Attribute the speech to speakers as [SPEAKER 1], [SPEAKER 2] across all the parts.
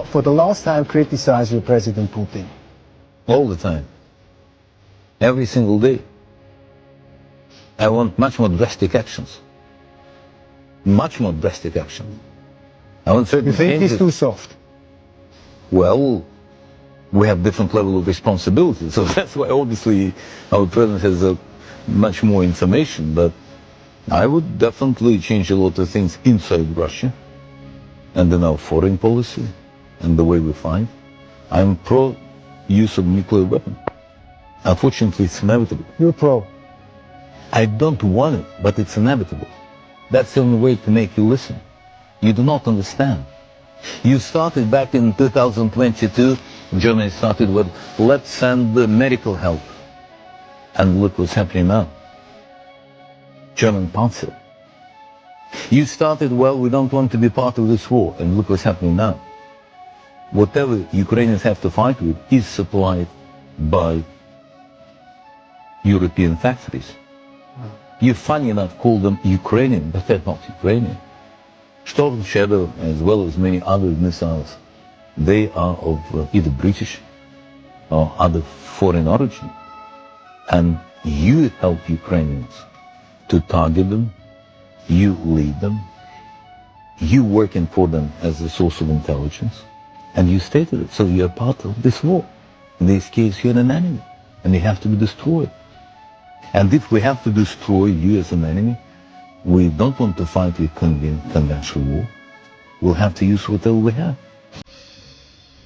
[SPEAKER 1] for the last time criticize your President Putin?
[SPEAKER 2] All the time. Every single day. I want much more drastic actions. Much more drastic actions. I want certain
[SPEAKER 1] You think
[SPEAKER 2] changes.
[SPEAKER 1] he's too soft?
[SPEAKER 2] Well, we have different level of responsibility, so that's why obviously our president has much more information, but I would definitely change a lot of things inside Russia and in our foreign policy and the way we fight. I'm pro use of nuclear weapon. Unfortunately, it's inevitable.
[SPEAKER 1] You're pro.
[SPEAKER 2] I don't want it, but it's inevitable. That's the only way to make you listen. You do not understand. You started back in 2022, Germany started with, let's send the medical help. And look what's happening now. German Panzer. You started, well, we don't want to be part of this war, and look what's happening now. Whatever Ukrainians have to fight with is supplied by European factories. You funny enough call them Ukrainian, but they're not Ukrainian. Storm Shadow, as well as many other missiles, they are of either British or other foreign origin. And you help Ukrainians to target them, you lead them, you working for them as a source of intelligence, and you stated it, so you're part of this war. In this case, you're an enemy, and you have to be destroyed. And if we have to destroy you as an enemy, we don't want to fight with conventional war. We'll have to use whatever we have.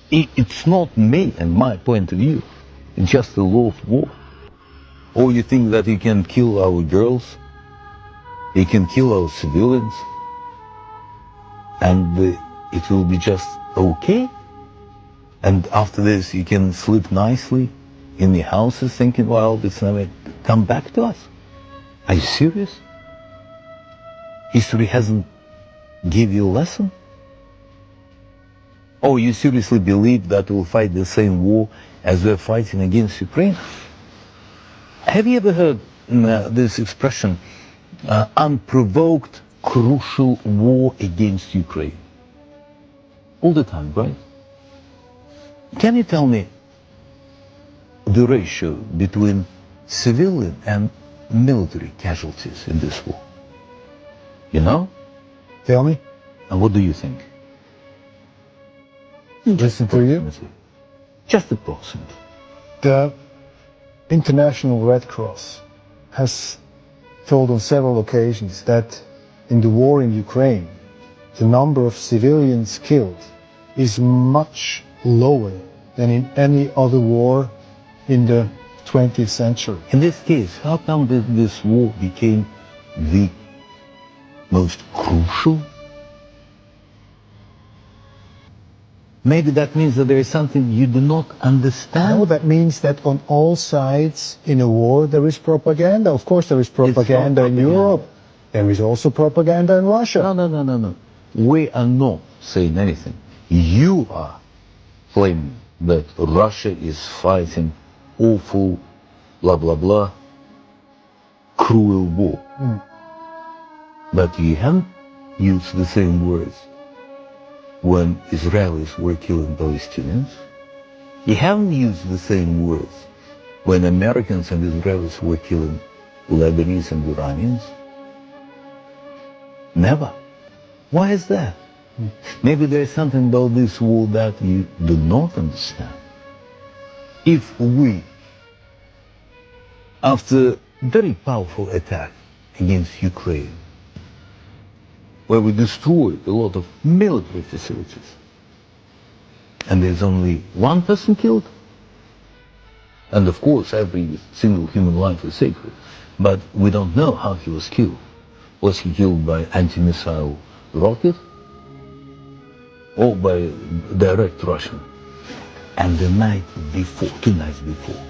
[SPEAKER 2] It's not me and my point of view. It's just the law of war. Or you think that you can kill our girls, you can kill our civilians, and it will be just okay? And after this you can sleep nicely in your houses thinking, well, it's never come back to us. Are you serious? History hasn't give you a lesson? Or you seriously believe that we'll fight the same war as we're fighting against Ukraine? Have you ever heard this expression, unprovoked crucial war against Ukraine? All the time, right? Can you tell me the ratio between civilian and military casualties in this war? You know?
[SPEAKER 1] Tell me.
[SPEAKER 2] And what do you think?
[SPEAKER 1] Listen to you.
[SPEAKER 2] Just approximately.
[SPEAKER 1] The International Red Cross has told on several occasions that in the war in Ukraine, the number of civilians killed is much lower than in any other war in the 20th century.
[SPEAKER 2] In this case, how come this war became the most crucial? Maybe that means that there is something you do not understand.
[SPEAKER 1] No, that means that on all sides in a war there is propaganda. Of course there is propaganda in Europe. There is also propaganda in Russia.
[SPEAKER 2] No. We are not saying anything. You are claiming that Russia is fighting awful, blah, blah, blah, cruel war. But you haven't used the same words when Israelis were killing Palestinians. You haven't used the same words when Americans and Israelis were killing Lebanese and Iranians. Never. Why is that? Maybe there is something about this war that you do not understand. If we, after very powerful attack against Ukraine, where we destroyed a lot of military facilities, and there's only one person killed, and of course every single human life is sacred, but we don't know how he was killed. Was he killed by anti-missile rocket or by direct Russian? And the night before, 2 nights before,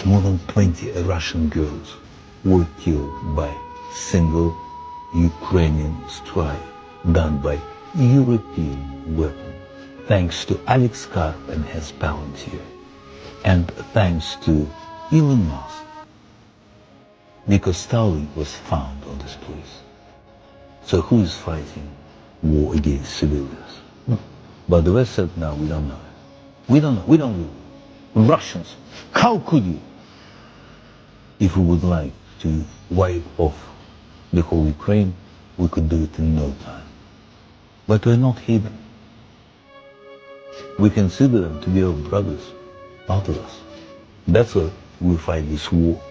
[SPEAKER 2] more than 20 Russian girls were killed by single Ukrainian strike done by European weapon, thanks to Alex Karp and his Palantir, and thanks to Elon Musk, because Starlink was found on this place. So who is fighting war against civilians. But the West said, no, we don't know. We don't know. We don't know. Russians, how could you? If we would like to wipe off the whole Ukraine, we could do it in no time. But we're not heathen. We consider them to be our brothers, not us. That's why we fight this war.